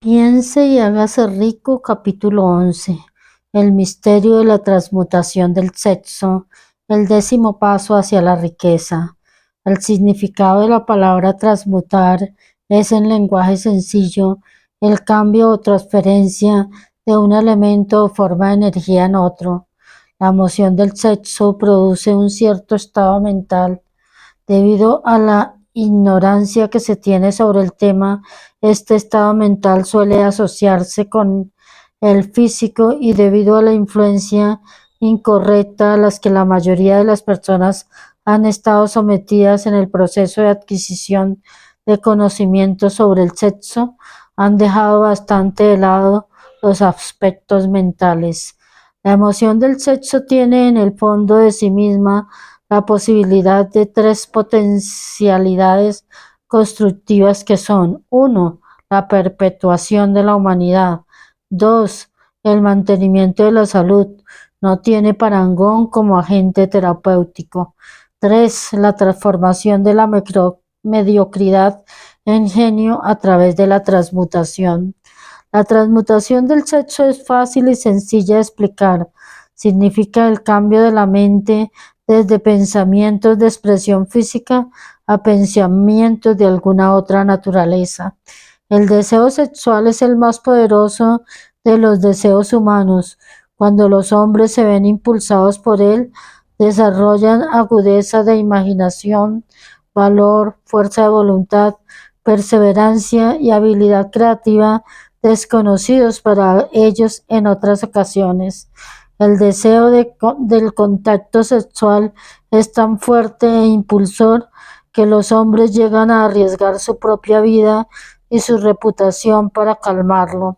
Piense y hágase rico, capítulo 11. El misterio de la transmutación del sexo, el 10º paso hacia la riqueza. El significado de la palabra transmutar es, en lenguaje sencillo, el cambio o transferencia de un elemento o forma de energía en otro. La emoción del sexo produce un cierto estado mental. Debido a la ignorancia que se tiene sobre el tema, este estado mental suele asociarse con el físico, y debido a la influencia incorrecta a las que la mayoría de las personas han estado sometidas en el proceso de adquisición de conocimiento sobre el sexo, han dejado bastante de lado los aspectos mentales. La emoción del sexo tiene en el fondo de sí misma la posibilidad de 3 potencialidades constructivas, que son: 1. La perpetuación de la humanidad. 2. El mantenimiento de la salud. No tiene parangón como agente terapéutico. 3. La transformación de la mediocridad en genio a través de la transmutación. La transmutación del sexo es fácil y sencilla de explicar. Significa el cambio de la mente desde pensamientos de expresión física a pensamientos de alguna otra naturaleza. El deseo sexual es el más poderoso de los deseos humanos. Cuando los hombres se ven impulsados por él, desarrollan agudeza de imaginación, valor, fuerza de voluntad, perseverancia y habilidad creativa desconocidos para ellos en otras ocasiones. El deseo del contacto sexual es tan fuerte e impulsor que los hombres llegan a arriesgar su propia vida y su reputación para calmarlo.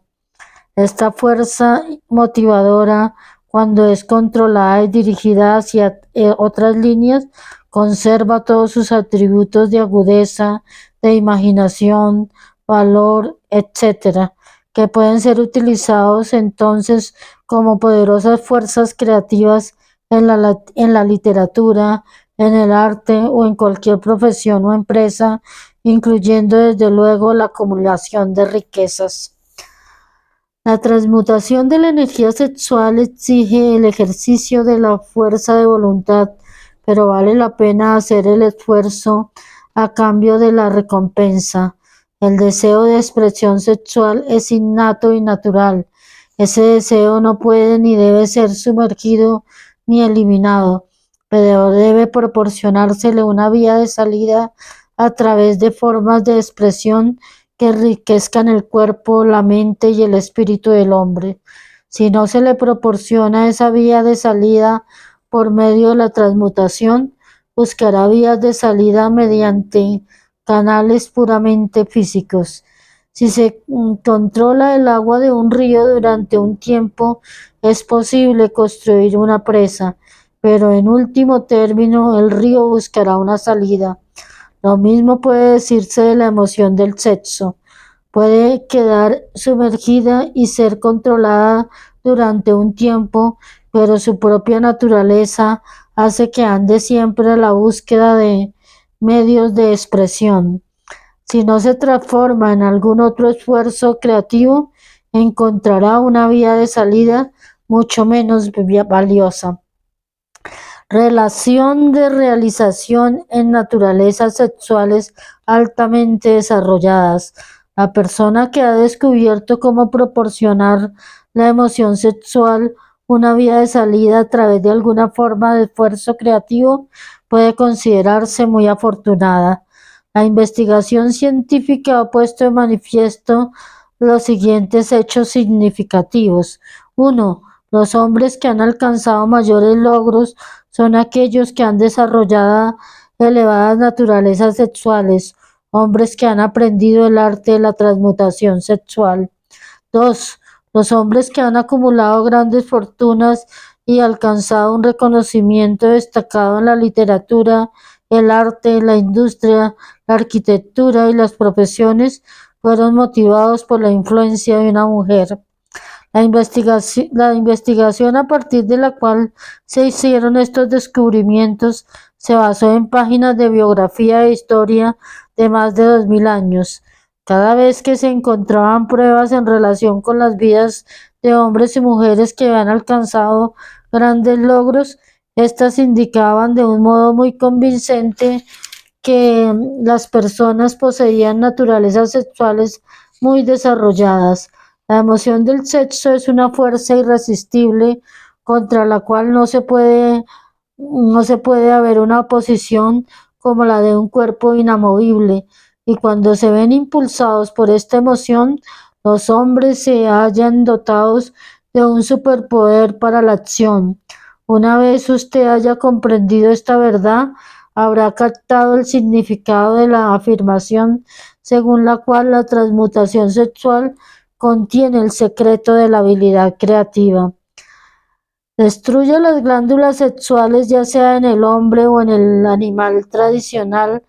Esta fuerza motivadora, cuando es controlada y dirigida hacia otras líneas, conserva todos sus atributos de agudeza, de imaginación, valor, etc., que pueden ser utilizados entonces como poderosas fuerzas creativas en la literatura, en el arte o en cualquier profesión o empresa, incluyendo desde luego la acumulación de riquezas. La transmutación de la energía sexual exige el ejercicio de la fuerza de voluntad, pero vale la pena hacer el esfuerzo a cambio de la recompensa. El deseo de expresión sexual es innato y natural. Ese deseo no puede ni debe ser sumergido ni eliminado, pero debe proporcionársele una vía de salida a través de formas de expresión que enriquezcan el cuerpo, la mente y el espíritu del hombre. Si no se le proporciona esa vía de salida por medio de la transmutación, buscará vías de salida mediante canales puramente físicos. Si se controla el agua de un río durante un tiempo, es posible construir una presa, pero en último término el río buscará una salida. Lo mismo puede decirse de la emoción del sexo. Puede quedar sumergida y ser controlada durante un tiempo, pero su propia naturaleza hace que ande siempre a la búsqueda de medios de expresión. Si no se transforma en algún otro esfuerzo creativo, encontrará una vía de salida mucho menos valiosa. Relación de realización en naturalezas sexuales altamente desarrolladas. La persona que ha descubierto cómo proporcionar la emoción sexual una vía de salida a través de alguna forma de esfuerzo creativo puede considerarse muy afortunada. La investigación científica ha puesto de manifiesto los siguientes hechos significativos. 1. Los hombres que han alcanzado mayores logros son aquellos que han desarrollado elevadas naturalezas sexuales, hombres que han aprendido el arte de la transmutación sexual. 2. Los hombres que han acumulado grandes fortunas y alcanzado un reconocimiento destacado en la literatura, el arte, la industria, la arquitectura y las profesiones, fueron motivados por la influencia de una mujer. La investigación a partir de la cual se hicieron estos descubrimientos se basó en páginas de biografía e historia de más de 2000 años. Cada vez que se encontraban pruebas en relación con las vidas de hombres y mujeres que habían alcanzado grandes logros, estas indicaban de un modo muy convincente que las personas poseían naturalezas sexuales muy desarrolladas. La emoción del sexo es una fuerza irresistible contra la cual no se puede haber una oposición como la de un cuerpo inamovible, y cuando se ven impulsados por esta emoción, los hombres se hallan dotados de un superpoder para la acción. Una vez usted haya comprendido esta verdad, habrá captado el significado de la afirmación según la cual la transmutación sexual contiene el secreto de la habilidad creativa. Destruye las glándulas sexuales, ya sea en el hombre o en el animal tradicional,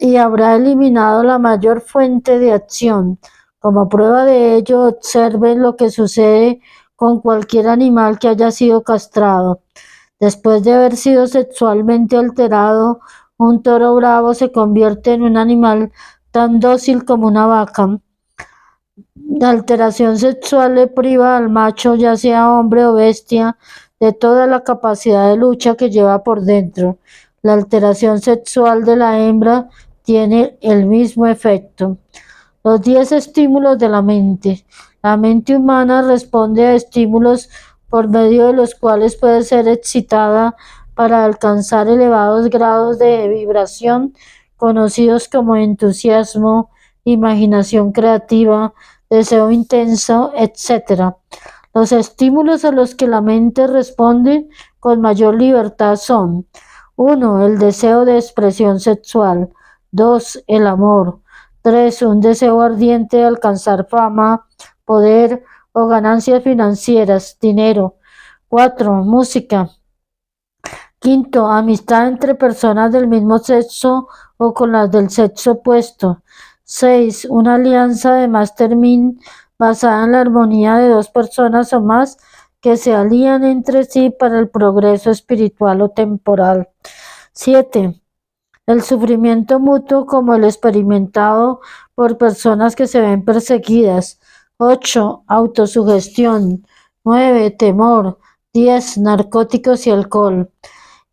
y habrá eliminado la mayor fuente de acción. Como prueba de ello, observen lo que sucede con cualquier animal que haya sido castrado. Después de haber sido sexualmente alterado, un toro bravo se convierte en un animal tan dócil como una vaca. La alteración sexual le priva al macho, ya sea hombre o bestia, de toda la capacidad de lucha que lleva por dentro. La alteración sexual de la hembra tiene el mismo efecto. Los 10 estímulos de la mente. La mente humana responde a estímulos por medio de los cuales puede ser excitada para alcanzar elevados grados de vibración, conocidos como entusiasmo, imaginación creativa, deseo intenso, etc. Los estímulos a los que la mente responde con mayor libertad son: 1. El deseo de expresión sexual. 2. El amor. 3. Un deseo ardiente de alcanzar fama, poder o ganancias financieras, dinero. 4. Música. 5. Amistad entre personas del mismo sexo o con las del sexo opuesto. 6. Una alianza de mastermind basada en la armonía de dos personas o más que se alían entre sí para el progreso espiritual o temporal. 7. El sufrimiento mutuo como el experimentado por personas que se ven perseguidas. 8. Autosugestión. 9. Temor. 10. Narcóticos y alcohol.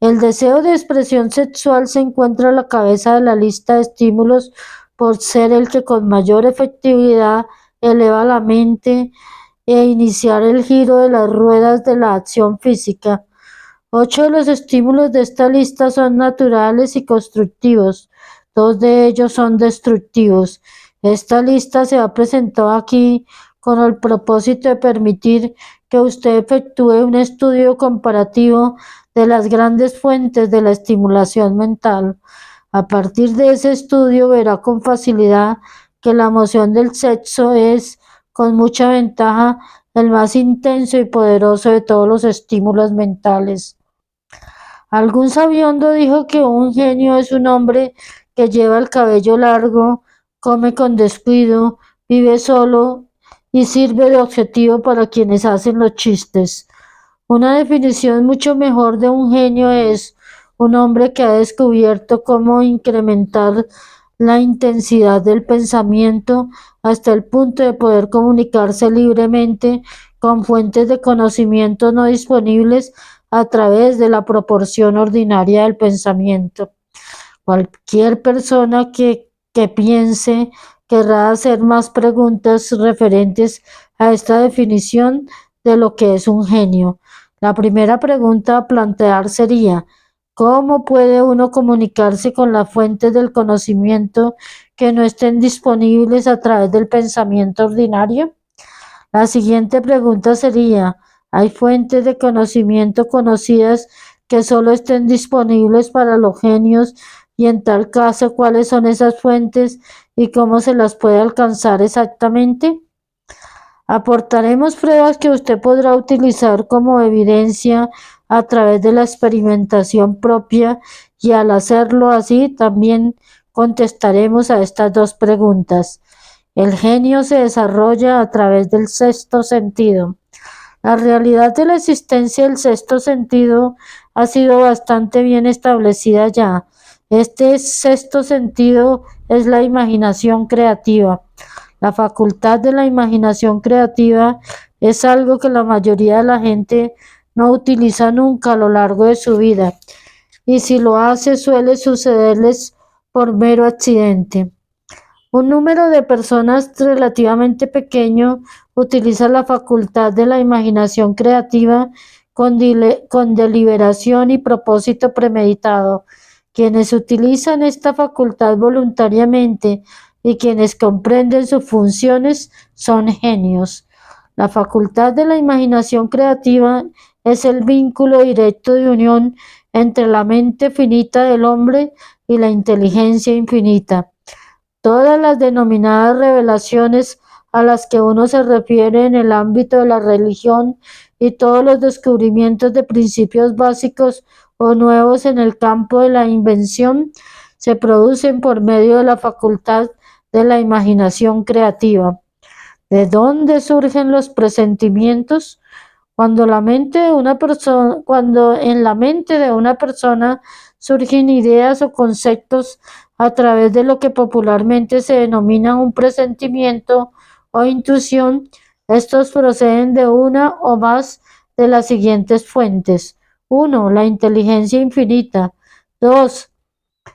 El deseo de expresión sexual se encuentra a la cabeza de la lista de estímulos por ser el que con mayor efectividad eleva la mente e iniciar el giro de las ruedas de la acción física. 8 de los estímulos de esta lista son naturales y constructivos. 2 de ellos son destructivos. Esta lista se ha presentado aquí con el propósito de permitir que usted efectúe un estudio comparativo de las grandes fuentes de la estimulación mental. A partir de ese estudio verá con facilidad que la emoción del sexo es, con mucha ventaja, el más intenso y poderoso de todos los estímulos mentales. Algún sabiondo dijo que un genio es un hombre que lleva el cabello largo, come con descuido, vive solo y sirve de objetivo para quienes hacen los chistes. Una definición mucho mejor de un genio es un hombre que ha descubierto cómo incrementar la intensidad del pensamiento hasta el punto de poder comunicarse libremente con fuentes de conocimiento no disponibles a través de la proporción ordinaria del pensamiento. Cualquier persona que piense querrá hacer más preguntas referentes a esta definición de lo que es un genio. La primera pregunta a plantear sería: ¿cómo puede uno comunicarse con las fuentes del conocimiento que no estén disponibles a través del pensamiento ordinario? La siguiente pregunta sería: ¿hay fuentes de conocimiento conocidas que solo estén disponibles para los genios? Y en tal caso, ¿cuáles son esas fuentes y cómo se las puede alcanzar exactamente? Aportaremos pruebas que usted podrá utilizar como evidencia a través de la experimentación propia, y al hacerlo así también contestaremos a estas dos preguntas. El genio se desarrolla a través del sexto sentido. La realidad de la existencia del sexto sentido ha sido bastante bien establecida ya. Este sexto sentido es la imaginación creativa. La facultad de la imaginación creativa es algo que la mayoría de la gente no utiliza nunca a lo largo de su vida, y si lo hace suele sucederles por mero accidente. Un número de personas relativamente pequeño utiliza la facultad de la imaginación creativa con deliberación y propósito premeditado. Quienes utilizan esta facultad voluntariamente y quienes comprenden sus funciones son genios. La facultad de la imaginación creativa es el vínculo directo de unión entre la mente finita del hombre y la inteligencia infinita. Todas las denominadas revelaciones a las que uno se refiere en el ámbito de la religión y todos los descubrimientos de principios básicos o nuevos en el campo de la invención se producen por medio de la facultad de la imaginación creativa. ¿De dónde surgen los presentimientos? Cuando en la mente de una persona surgen ideas o conceptos a través de lo que popularmente se denomina un presentimiento o intuición, estos proceden de una o más de las siguientes fuentes. 1. La inteligencia infinita. 2.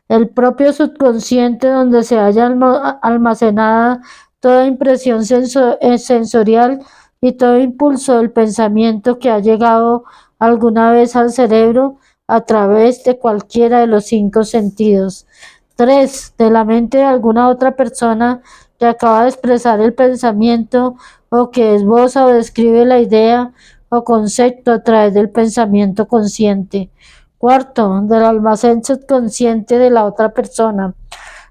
El propio subconsciente, donde se halla almacenada toda impresión sensorial y todo impulso del pensamiento que ha llegado alguna vez al cerebro a través de cualquiera de los 5 sentidos. 3. De la mente de alguna otra persona que acaba de expresar el pensamiento o que esboza o describe la idea o concepto a través del pensamiento consciente. 4. Del almacén subconsciente de la otra persona.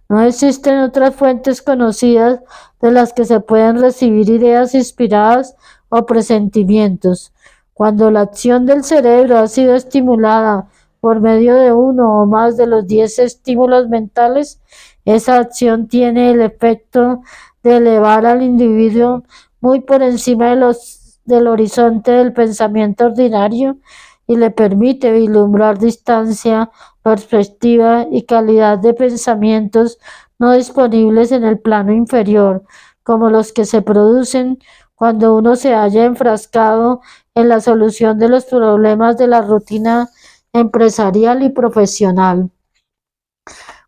No existen otras fuentes conocidas de las que se pueden recibir ideas inspiradas o presentimientos. Cuando la acción del cerebro ha sido estimulada por medio de uno o más de los 10 estímulos mentales, esa acción tiene el efecto de elevar al individuo muy por encima del horizonte del pensamiento ordinario y le permite vislumbrar distancia, perspectiva y calidad de pensamientos no disponibles en el plano inferior, como los que se producen cuando uno se halla enfrascado en la solución de los problemas de la rutina empresarial y profesional.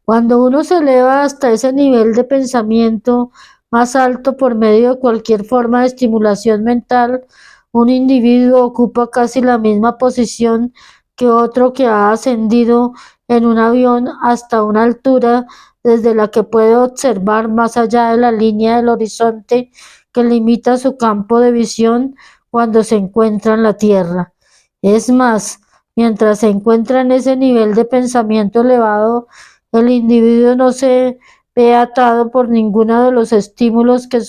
Cuando uno se eleva hasta ese nivel de pensamiento más alto por medio de cualquier forma de estimulación mental, un individuo ocupa casi la misma posición que otro que ha ascendido en un avión hasta una altura desde la que puede observar más allá de la línea del horizonte que limita su campo de visión cuando se encuentra en la Tierra. Es más, mientras se encuentra en ese nivel de pensamiento elevado, el individuo no se ve atado por ninguno de los estímulos que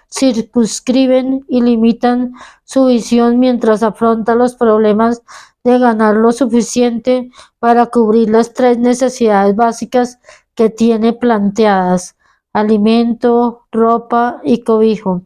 circunscriben y limitan su visión mientras afronta los problemas de ganar lo suficiente para cubrir las 3 necesidades básicas que tiene planteadas: alimento, ropa y cobijo.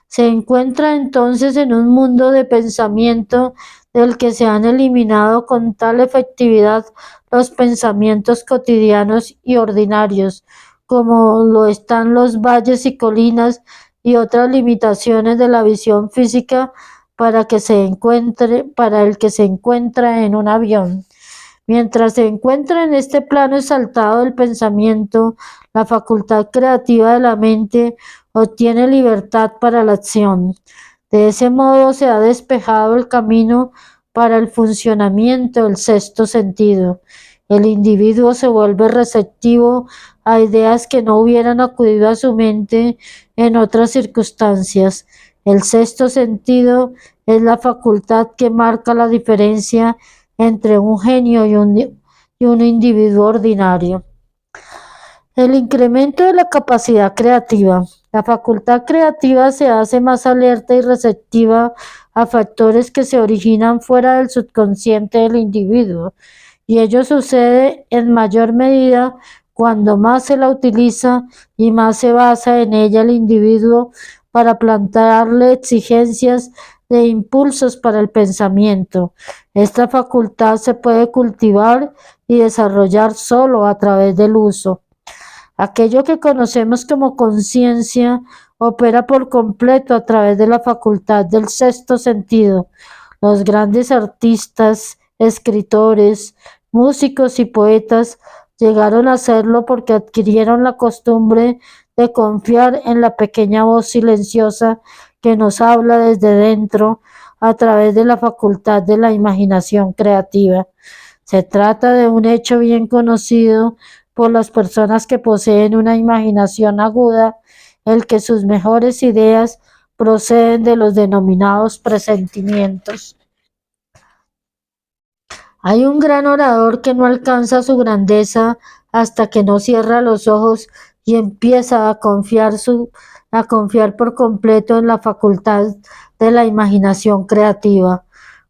Se encuentra entonces en un mundo de pensamiento del que se han eliminado con tal efectividad los pensamientos cotidianos y ordinarios, como lo están los valles y colinas y otras limitaciones de la visión física para el que se encuentra en un avión. Mientras se encuentra en este plano exaltado del pensamiento, la facultad creativa de la mente obtiene libertad para la acción. De ese modo se ha despejado el camino para el funcionamiento del sexto sentido. El individuo se vuelve receptivo a ideas que no hubieran acudido a su mente en otras circunstancias. El sexto sentido es la facultad que marca la diferencia entre un genio y un individuo ordinario. El incremento de la capacidad creativa. La facultad creativa se hace más alerta y receptiva a factores que se originan fuera del subconsciente del individuo, y ello sucede en mayor medida cuando más se la utiliza y más se basa en ella el individuo para plantearle exigencias de impulsos para el pensamiento. Esta facultad se puede cultivar y desarrollar solo a través del uso. Aquello que conocemos como conciencia opera por completo a través de la facultad del sexto sentido. Los grandes artistas, escritores, músicos y poetas llegaron a hacerlo porque adquirieron la costumbre de confiar en la pequeña voz silenciosa que nos habla desde dentro a través de la facultad de la imaginación creativa. Se trata de un hecho bien conocido por las personas que poseen una imaginación aguda, el que sus mejores ideas proceden de los denominados presentimientos. Hay un gran orador que no alcanza su grandeza hasta que no cierra los ojos y empieza a confiar por completo en la facultad de la imaginación creativa.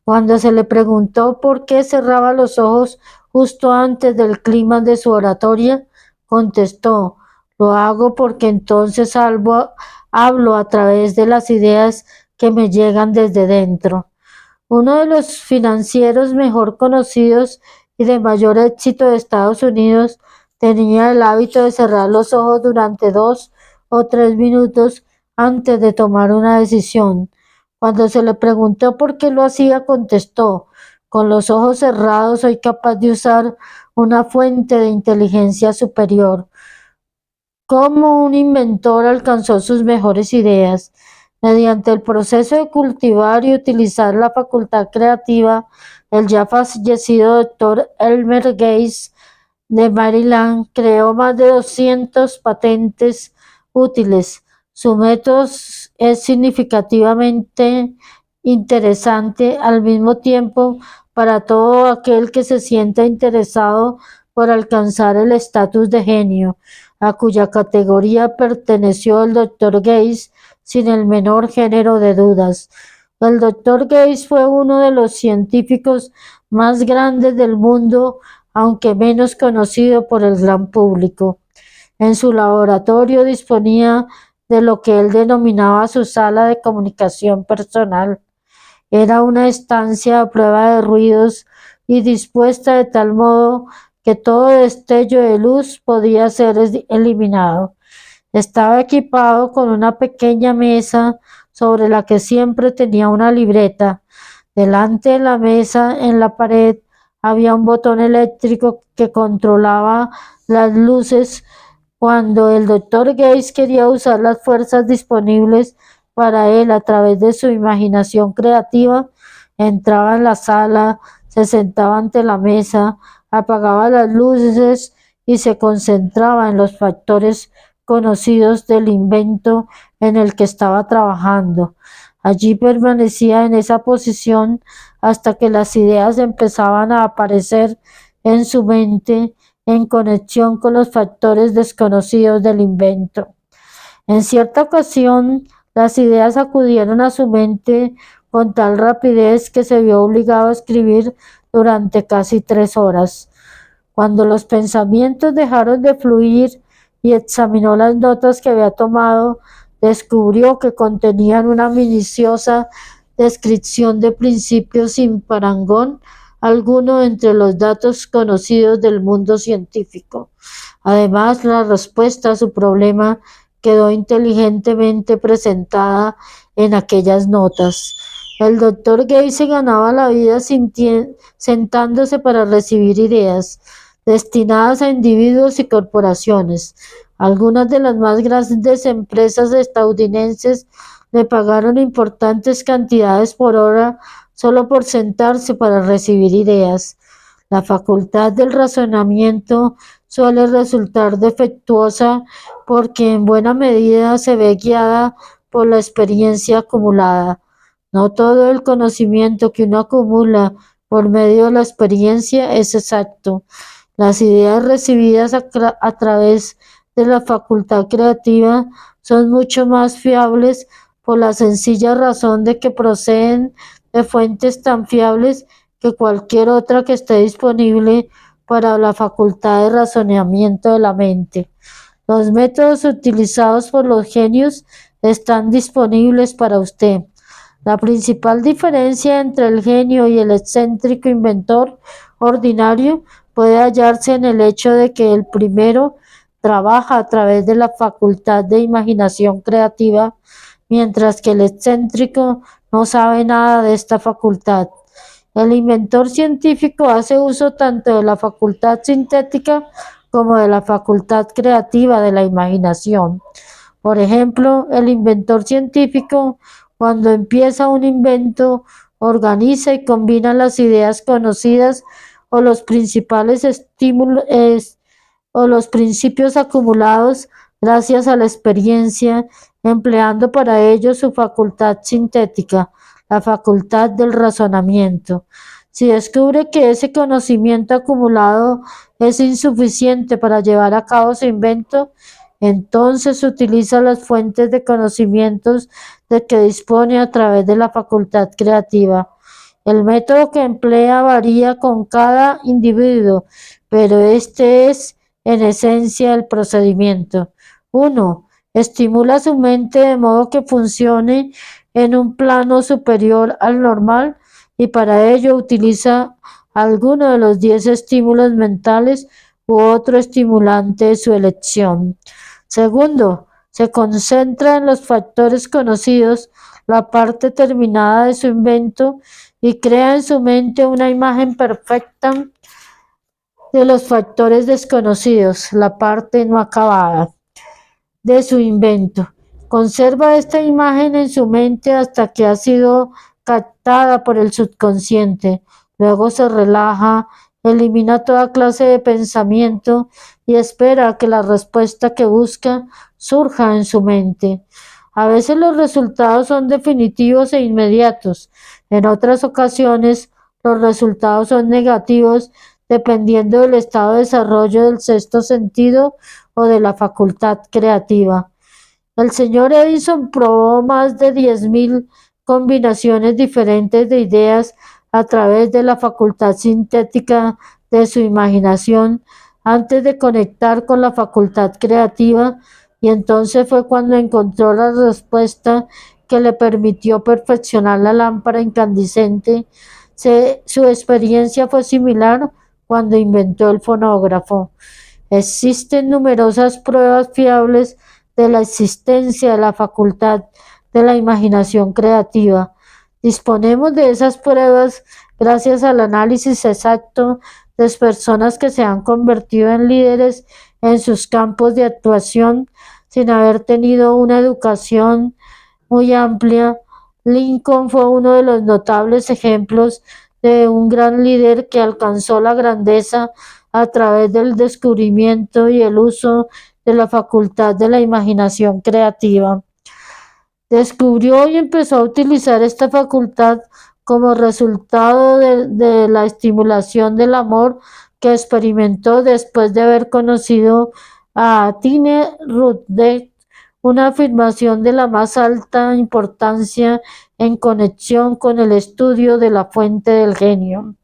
Cuando se le preguntó por qué cerraba los ojos justo antes del clímax de su oratoria, contestó: lo hago porque entonces hablo a través de las ideas que me llegan desde dentro. Uno de los financieros mejor conocidos y de mayor éxito de Estados Unidos tenía el hábito de cerrar los ojos durante 2 o 3 minutos antes de tomar una decisión. Cuando se le preguntó por qué lo hacía, contestó: con los ojos cerrados soy capaz de usar una fuente de inteligencia superior. ¿Cómo un inventor alcanzó sus mejores ideas? Mediante el proceso de cultivar y utilizar la facultad creativa, el ya fallecido doctor Elmer Gates de Maryland creó más de 200 patentes útiles. Su método es significativamente interesante al mismo tiempo para todo aquel que se sienta interesado por alcanzar el estatus de genio, a cuya categoría perteneció el doctor Gates sin el menor género de dudas. El doctor Gates fue uno de los científicos más grandes del mundo, aunque menos conocido por el gran público. En su laboratorio disponía de lo que él denominaba su sala de comunicación personal. Era una estancia a prueba de ruidos y dispuesta de tal modo que todo destello de luz podía ser eliminado. Estaba equipado con una pequeña mesa sobre la que siempre tenía una libreta. Delante de la mesa, en la pared, había un botón eléctrico que controlaba las luces. Cuando el doctor Gates quería usar las fuerzas disponibles para él a través de su imaginación creativa, entraba en la sala, se sentaba ante la mesa, apagaba las luces y se concentraba en los factores conocidos del invento en el que estaba trabajando. Allí permanecía en esa posición hasta que las ideas empezaban a aparecer en su mente en conexión con los factores desconocidos del invento. En cierta ocasión, las ideas acudieron a su mente con tal rapidez que se vio obligado a escribir durante casi 3 horas. Cuando los pensamientos dejaron de fluir y examinó las notas que había tomado, descubrió que contenían una minuciosa descripción de principios sin parangón alguno entre los datos conocidos del mundo científico. Además, la respuesta a su problema quedó inteligentemente presentada en aquellas notas. El doctor Gates se ganaba la vida sentándose para recibir ideas destinadas a individuos y corporaciones. Algunas de las más grandes empresas estadounidenses le pagaron importantes cantidades por hora solo por sentarse para recibir ideas. La facultad del razonamiento suele resultar defectuosa porque en buena medida se ve guiada por la experiencia acumulada. No todo el conocimiento que uno acumula por medio de la experiencia es exacto. Las ideas recibidas a través de la facultad creativa son mucho más fiables por la sencilla razón de que proceden de fuentes tan fiables que cualquier otra que esté disponible para la facultad de razonamiento de la mente. Los métodos utilizados por los genios están disponibles para usted. La principal diferencia entre el genio y el excéntrico inventor ordinario puede hallarse en el hecho de que el primero trabaja a través de la facultad de imaginación creativa, mientras que el excéntrico no sabe nada de esta facultad. El inventor científico hace uso tanto de la facultad sintética como de la facultad creativa de la imaginación. Por ejemplo, el inventor científico, cuando empieza un invento, organiza y combina las ideas conocidas o los principales estímulos o los principios acumulados gracias a la experiencia, empleando para ello su facultad sintética, la facultad del razonamiento. Si descubre que ese conocimiento acumulado es insuficiente para llevar a cabo su invento, entonces utiliza las fuentes de conocimientos de que dispone a través de la facultad creativa. El método que emplea varía con cada individuo, pero este es en esencia el procedimiento. 1. Estimula su mente de modo que funcione en un plano superior al normal y para ello utiliza alguno de los 10 estímulos mentales u otro estimulante de su elección. Segundo, se concentra en los factores conocidos, la parte terminada de su invento, y crea en su mente una imagen perfecta de los factores desconocidos, la parte no acabada de su invento. Conserva esta imagen en su mente hasta que ha sido captada por el subconsciente. Luego se relaja, elimina toda clase de pensamiento y espera a que la respuesta que busca surja en su mente. A veces los resultados son definitivos e inmediatos. En otras ocasiones, los resultados son negativos dependiendo del estado de desarrollo del sexto sentido o de la facultad creativa. El señor Edison probó más de 10.000 combinaciones diferentes de ideas a través de la facultad sintética de su imaginación antes de conectar con la facultad creativa, y entonces fue cuando encontró la respuesta que le permitió perfeccionar la lámpara incandescente. Su experiencia fue similar cuando inventó el fonógrafo. Existen numerosas pruebas fiables de la existencia de la facultad de la imaginación creativa. Disponemos de esas pruebas gracias al análisis exacto de personas que se han convertido en líderes en sus campos de actuación sin haber tenido una educación muy amplia. Lincoln fue uno de los notables ejemplos de un gran líder que alcanzó la grandeza a través del descubrimiento y el uso de la facultad de la imaginación creativa. Descubrió y empezó a utilizar esta facultad como resultado de la estimulación del amor que experimentó después de haber conocido a Tine Rutledge, una afirmación de la más alta importancia en conexión con el estudio de la fuente del genio.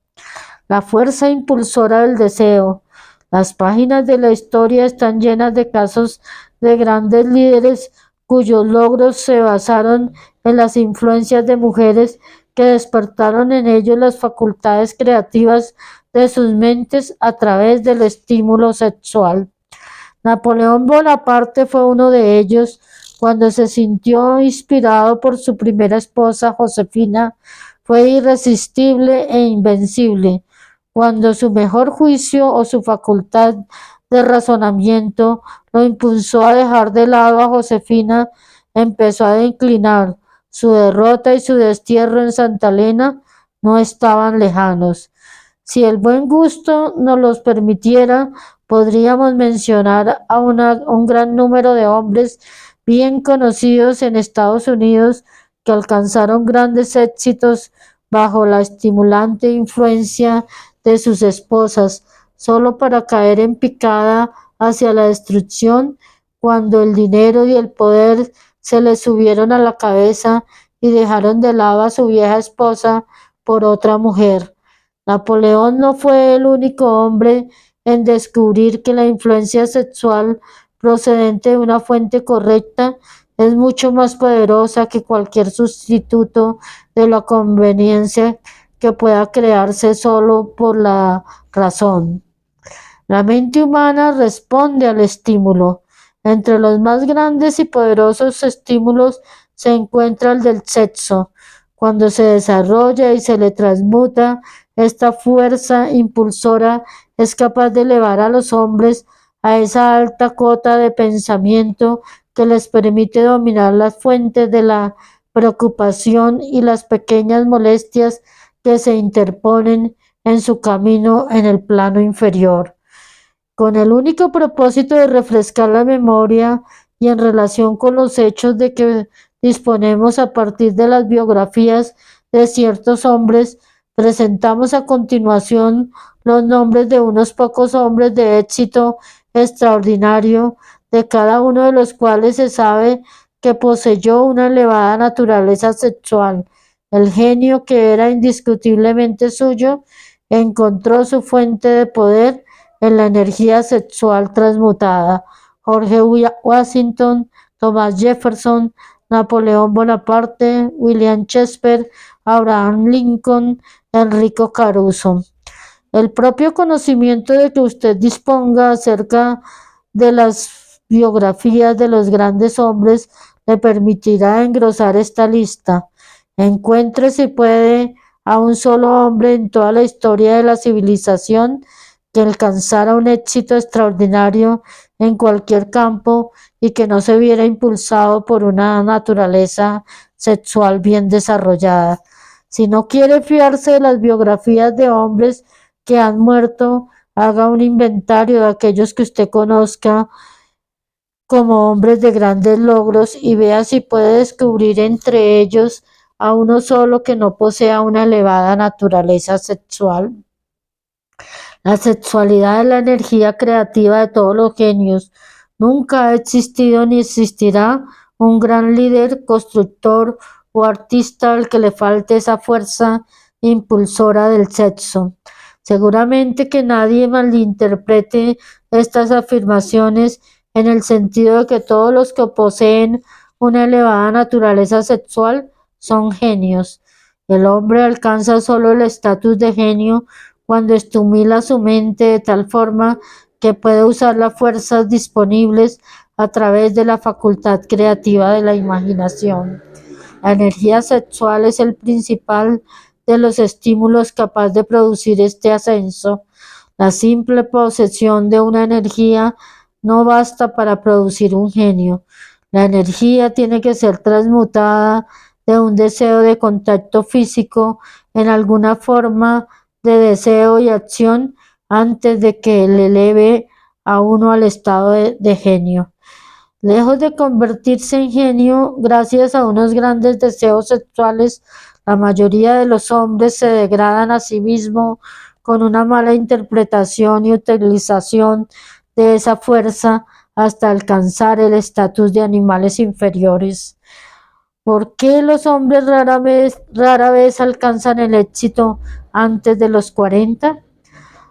La fuerza impulsora del deseo. Las páginas de la historia están llenas de casos de grandes líderes cuyos logros se basaron en las influencias de mujeres que despertaron en ellos las facultades creativas de sus mentes a través del estímulo sexual. Napoleón Bonaparte fue uno de ellos. Cuando se sintió inspirado por su primera esposa, Josefina, fue irresistible e invencible. Cuando su mejor juicio o su facultad de razonamiento lo impulsó a dejar de lado a Josefina, empezó a declinar. Su derrota y su destierro en Santa Elena no estaban lejanos. Si el buen gusto nos los permitiera, podríamos mencionar a un gran número de hombres bien conocidos en Estados Unidos que alcanzaron grandes éxitos bajo la estimulante influencia de sus esposas, solo para caer en picada hacia la destrucción cuando el dinero y el poder se les subieron a la cabeza y dejaron de lado a su vieja esposa por otra mujer. Napoleón no fue el único hombre en descubrir que la influencia sexual procedente de una fuente correcta es mucho más poderosa que cualquier sustituto de la conveniencia que pueda crearse solo por la razón. La mente humana responde al estímulo. Entre los más grandes y poderosos estímulos se encuentra el del sexo. Cuando se desarrolla y se le transmuta, esta fuerza impulsora es capaz de elevar a los hombres a esa alta cota de pensamiento que les permite dominar las fuentes de la preocupación y las pequeñas molestias que se interponen en su camino en el plano inferior. Con el único propósito de refrescar la memoria y en relación con los hechos de que disponemos a partir de las biografías de ciertos hombres, presentamos a continuación los nombres de unos pocos hombres de éxito extraordinario, de cada uno de los cuales se sabe que poseyó una elevada naturaleza sexual. El genio que era indiscutiblemente suyo encontró su fuente de poder en la energía sexual transmutada. George Washington, Thomas Jefferson, Napoleón Bonaparte, William Shakespeare, Abraham Lincoln, Enrico Caruso. El propio conocimiento de que usted disponga acerca de las biografías de los grandes hombres le permitirá engrosar esta lista. Encuentre si puede a un solo hombre en toda la historia de la civilización que alcanzara un éxito extraordinario en cualquier campo y que no se viera impulsado por una naturaleza sexual bien desarrollada. Si no quiere fiarse de las biografías de hombres que han muerto, haga un inventario de aquellos que usted conozca como hombres de grandes logros y vea si puede descubrir entre ellos a uno solo que no posea una elevada naturaleza sexual. La sexualidad es la energía creativa de todos los genios. Nunca ha existido ni existirá un gran líder, constructor o artista al que le falte esa fuerza impulsora del sexo. Seguramente que nadie malinterprete estas afirmaciones en el sentido de que todos los que poseen una elevada naturaleza sexual son genios. El hombre alcanza solo el estatus de genio cuando estimula su mente de tal forma que puede usar las fuerzas disponibles a través de la facultad creativa de la imaginación. La energía sexual es el principal de los estímulos capaz de producir este ascenso. La simple posesión de una energía no basta para producir un genio. La energía tiene que ser transmutada de un deseo de contacto físico en alguna forma de deseo y acción antes de que le eleve a uno al estado de genio. Lejos de convertirse en genio gracias a unos grandes deseos sexuales, la mayoría de los hombres se degradan a sí mismos con una mala interpretación y utilización de esa fuerza hasta alcanzar el estatus de animales inferiores. ¿Por qué los hombres rara vez alcanzan el éxito antes de los 40?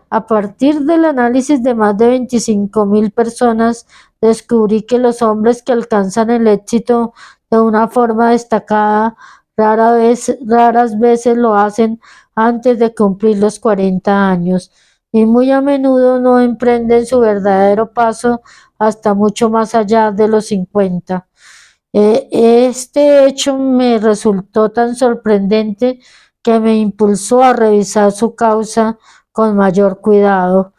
A partir del análisis de más de 25.000 personas, descubrí que los hombres que alcanzan el éxito de una forma destacada raras veces lo hacen antes de cumplir los 40 años y muy a menudo no emprenden su verdadero paso hasta mucho más allá de los 50. Este hecho me resultó tan sorprendente que me impulsó a revisar su causa con mayor cuidado.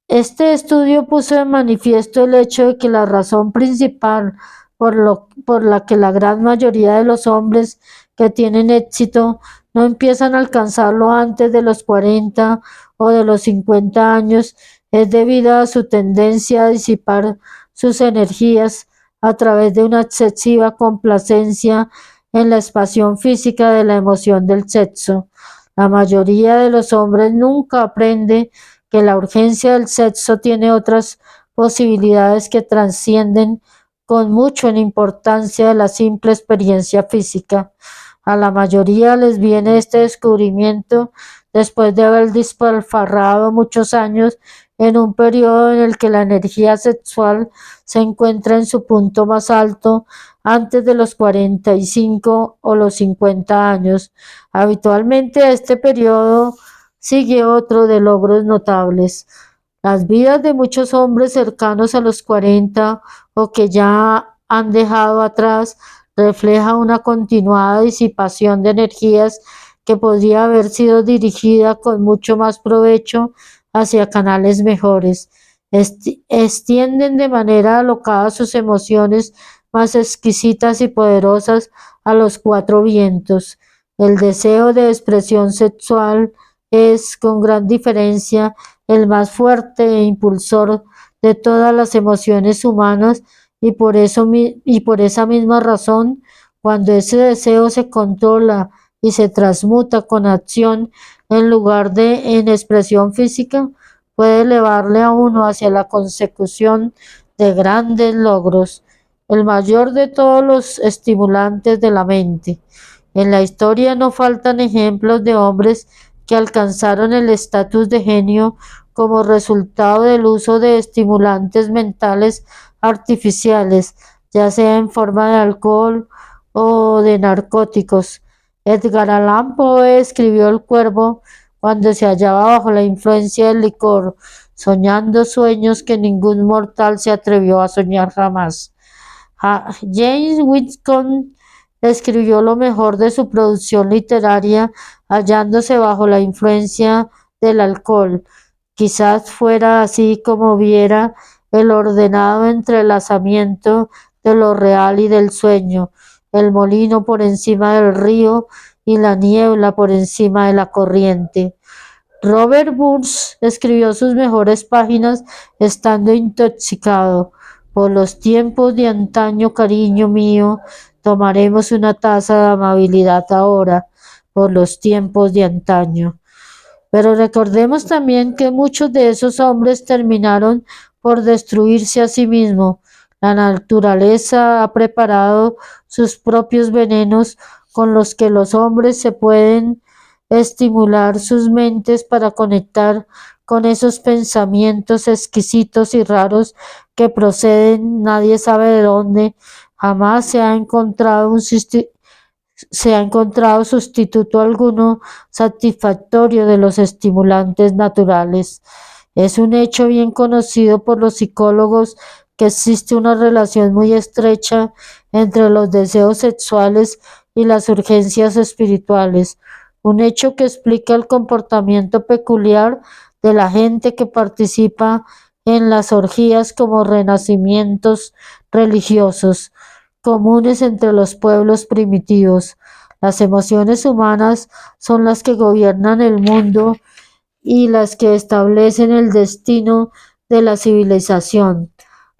Este estudio puso de manifiesto el hecho de que la razón principal por la que la gran mayoría de los hombres que tienen éxito no empiezan a alcanzarlo antes de los 40 o de los 50 años es debido a su tendencia a disipar sus energías a través de una excesiva complacencia en la expansión física de la emoción del sexo. La mayoría de los hombres nunca aprende que la urgencia del sexo tiene otras posibilidades que trascienden con mucho en importancia de la simple experiencia física. A la mayoría les viene este descubrimiento después de haber despilfarrado muchos años en un periodo en el que la energía sexual se encuentra en su punto más alto antes de los 45 o los 50 años. Habitualmente a este periodo sigue otro de logros notables. Las vidas de muchos hombres cercanos a los 40 o que ya han dejado atrás refleja una continuada disipación de energías que podría haber sido dirigida con mucho más provecho hacia canales mejores. Extienden de manera alocada sus emociones más exquisitas y poderosas a los cuatro vientos. El deseo de expresión sexual es, con gran diferencia, el más fuerte e impulsor de todas las emociones humanas y por esa misma razón, cuando ese deseo se controla y se transmuta con acción en lugar de en expresión física, puede elevarle a uno hacia la consecución de grandes logros, el mayor de todos los estimulantes de la mente. En la historia no faltan ejemplos de hombres que alcanzaron el estatus de genio como resultado del uso de estimulantes mentales artificiales, ya sea en forma de alcohol o de narcóticos. Edgar Allan Poe escribió El Cuervo cuando se hallaba bajo la influencia del licor, soñando sueños que ningún mortal se atrevió a soñar jamás. James Whitcomb escribió lo mejor de su producción literaria hallándose bajo la influencia del alcohol. Quizás fuera así como viera el ordenado entrelazamiento de lo real y del sueño, el molino por encima del río y la niebla por encima de la corriente. Robert Burns escribió sus mejores páginas estando intoxicado. Por los tiempos de antaño, cariño mío, tomaremos una taza de amabilidad ahora, por los tiempos de antaño. Pero recordemos también que muchos de esos hombres terminaron por destruirse a sí mismos. La naturaleza ha preparado sus propios venenos con los que los hombres se pueden estimular sus mentes para conectar con esos pensamientos exquisitos y raros que proceden nadie sabe de dónde. Jamás se ha encontrado sustituto alguno satisfactorio de los estimulantes naturales. Es un hecho bien conocido por los psicólogos que existe una relación muy estrecha entre los deseos sexuales y las urgencias espirituales, un hecho que explica el comportamiento peculiar de la gente que participa en las orgías como renacimientos religiosos comunes entre los pueblos primitivos. Las emociones humanas son las que gobiernan el mundo y las que establecen el destino de la civilización.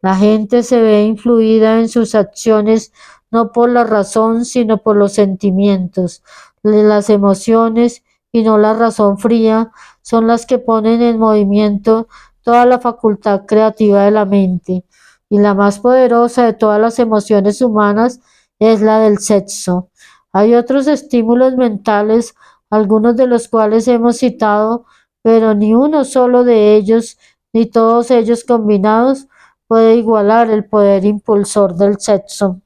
La gente se ve influida en sus acciones no por la razón, sino por los sentimientos. Las emociones y no la razón fría son las que ponen en movimiento toda la facultad creativa de la mente. Y la más poderosa de todas las emociones humanas es la del sexo. Hay otros estímulos mentales, algunos de los cuales hemos citado, pero ni uno solo de ellos, ni todos ellos combinados, puede igualar el poder impulsor del sexo.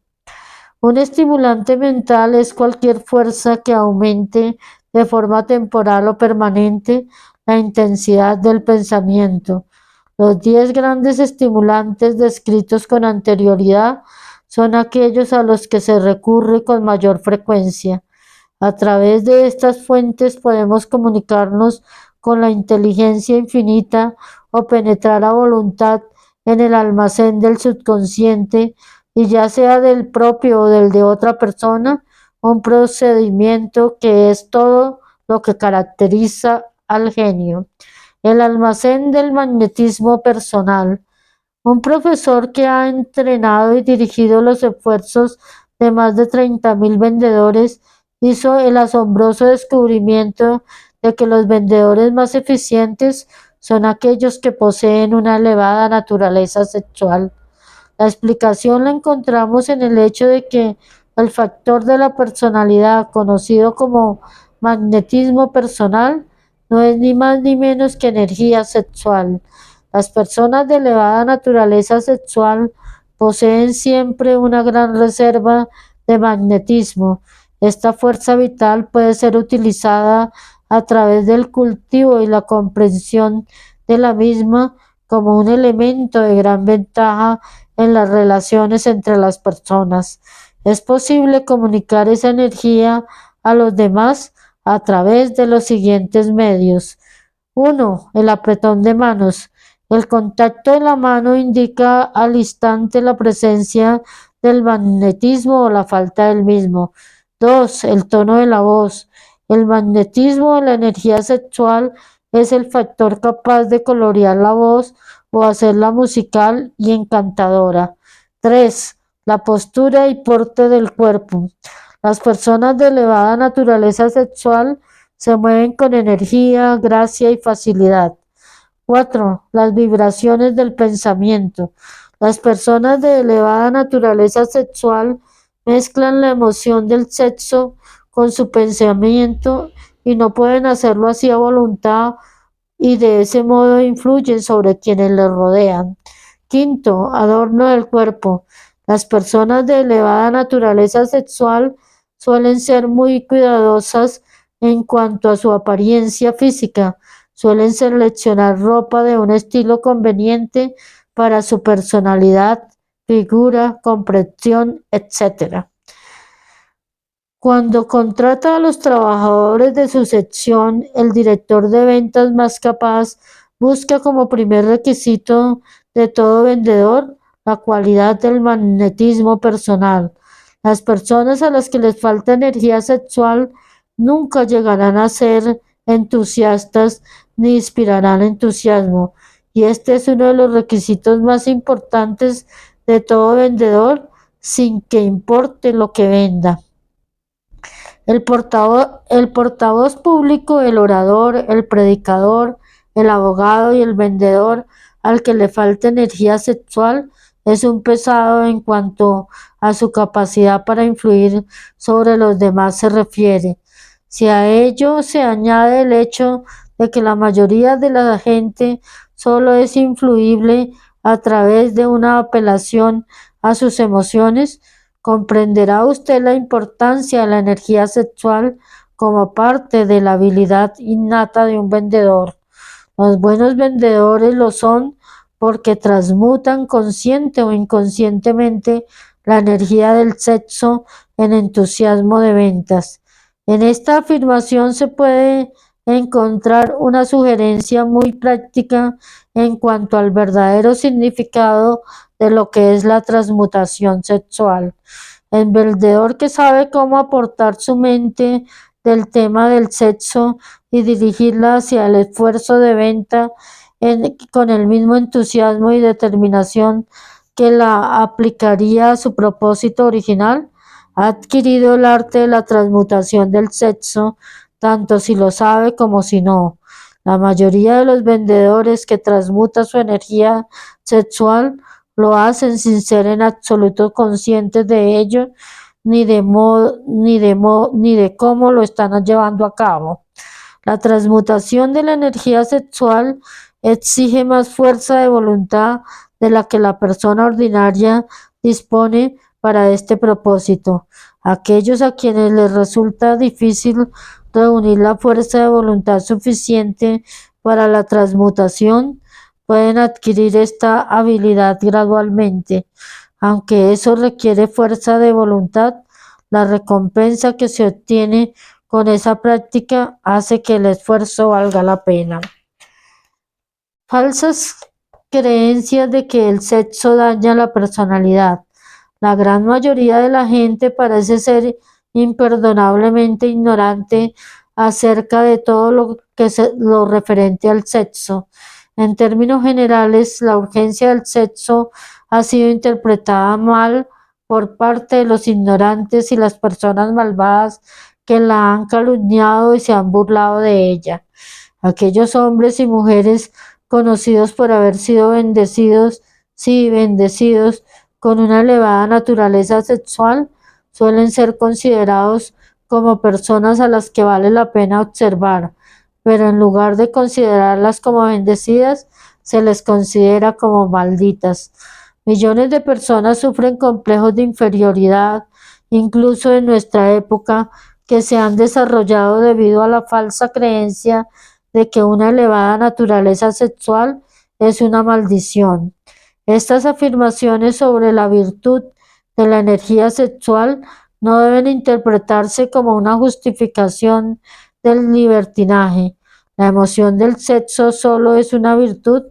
Un estimulante mental es cualquier fuerza que aumente de forma temporal o permanente la intensidad del pensamiento. Los 10 grandes estimulantes descritos con anterioridad son aquellos a los que se recurre con mayor frecuencia. A través de estas fuentes podemos comunicarnos con la inteligencia infinita o penetrar a voluntad en el almacén del subconsciente, y ya sea del propio o del de otra persona, un procedimiento que es todo lo que caracteriza al genio. El almacén del magnetismo personal. Un profesor que ha entrenado y dirigido los esfuerzos de más de 30.000 vendedores hizo el asombroso descubrimiento de que los vendedores más eficientes son aquellos que poseen una elevada naturaleza sexual. La explicación la encontramos en el hecho de que el factor de la personalidad, conocido como magnetismo personal, no es ni más ni menos que energía sexual. Las personas de elevada naturaleza sexual poseen siempre una gran reserva de magnetismo. Esta fuerza vital puede ser utilizada a través del cultivo y la comprensión de la misma como un elemento de gran ventaja en las relaciones entre las personas. Es posible comunicar esa energía a los demás a través de los siguientes medios. 1. El apretón de manos. El contacto de la mano indica al instante la presencia del magnetismo o la falta del mismo. 2. El tono de la voz. El magnetismo de la energía sexual es el factor capaz de colorear la voz o hacerla musical y encantadora. 3. La postura y porte del cuerpo. Las personas de elevada naturaleza sexual se mueven con energía, gracia y facilidad. 4. Las vibraciones del pensamiento. Las personas de elevada naturaleza sexual mezclan la emoción del sexo con su pensamiento y no pueden hacerlo así a voluntad y de ese modo influyen sobre quienes les rodean. 5. Adorno del cuerpo. Las personas de elevada naturaleza sexual suelen ser muy cuidadosas en cuanto a su apariencia física. Suelen seleccionar ropa de un estilo conveniente para su personalidad, figura, complexión, etc. Cuando contrata a los trabajadores de su sección, el director de ventas más capaz busca como primer requisito de todo vendedor la cualidad del magnetismo personal. Las personas a las que les falta energía sexual nunca llegarán a ser entusiastas ni inspirarán entusiasmo. Y este es uno de los requisitos más importantes de todo vendedor, sin que importe lo que venda. El portavoz público, el orador, el predicador, el abogado y el vendedor al que le falta energía sexual es un pesado en cuanto a su capacidad para influir sobre los demás se refiere. Si a ello se añade el hecho de que la mayoría de la gente solo es influible a través de una apelación a sus emociones, comprenderá usted la importancia de la energía sexual como parte de la habilidad innata de un vendedor. Los buenos vendedores lo son porque transmutan consciente o inconscientemente la energía del sexo en entusiasmo de ventas. En esta afirmación se puede encontrar una sugerencia muy práctica en cuanto al verdadero significado de lo que es la transmutación sexual. El vendedor que sabe cómo aportar su mente del tema del sexo y dirigirla hacia el esfuerzo de venta con el mismo entusiasmo y determinación que la aplicaría a su propósito original, ha adquirido el arte de la transmutación del sexo, tanto si lo sabe como si no. La mayoría de los vendedores que transmutan su energía sexual lo hacen sin ser en absoluto conscientes de ello, ni de cómo lo están llevando a cabo. La transmutación de la energía sexual exige más fuerza de voluntad de la que la persona ordinaria dispone para este propósito. Aquellos a quienes les resulta difícil reunir la fuerza de voluntad suficiente para la transmutación pueden adquirir esta habilidad gradualmente. Aunque eso requiere fuerza de voluntad, la recompensa que se obtiene con esa práctica hace que el esfuerzo valga la pena. Falsas creencias de que el sexo daña la personalidad. La gran mayoría de la gente parece ser imperdonablemente ignorante acerca de todo lo referente al sexo. En términos generales, la urgencia del sexo ha sido interpretada mal por parte de los ignorantes y las personas malvadas que la han calumniado y se han burlado de ella. Aquellos hombres y mujeres conocidos por haber sido bendecidos, sí, bendecidos, con una elevada naturaleza sexual, suelen ser considerados como personas a las que vale la pena observar, pero en lugar de considerarlas como bendecidas, se les considera como malditas. Millones de personas sufren complejos de inferioridad, incluso en nuestra época, que se han desarrollado debido a la falsa creencia de que una elevada naturaleza sexual es una maldición. Estas afirmaciones sobre la virtud de la energía sexual no deben interpretarse como una justificación del libertinaje. La emoción del sexo solo es una virtud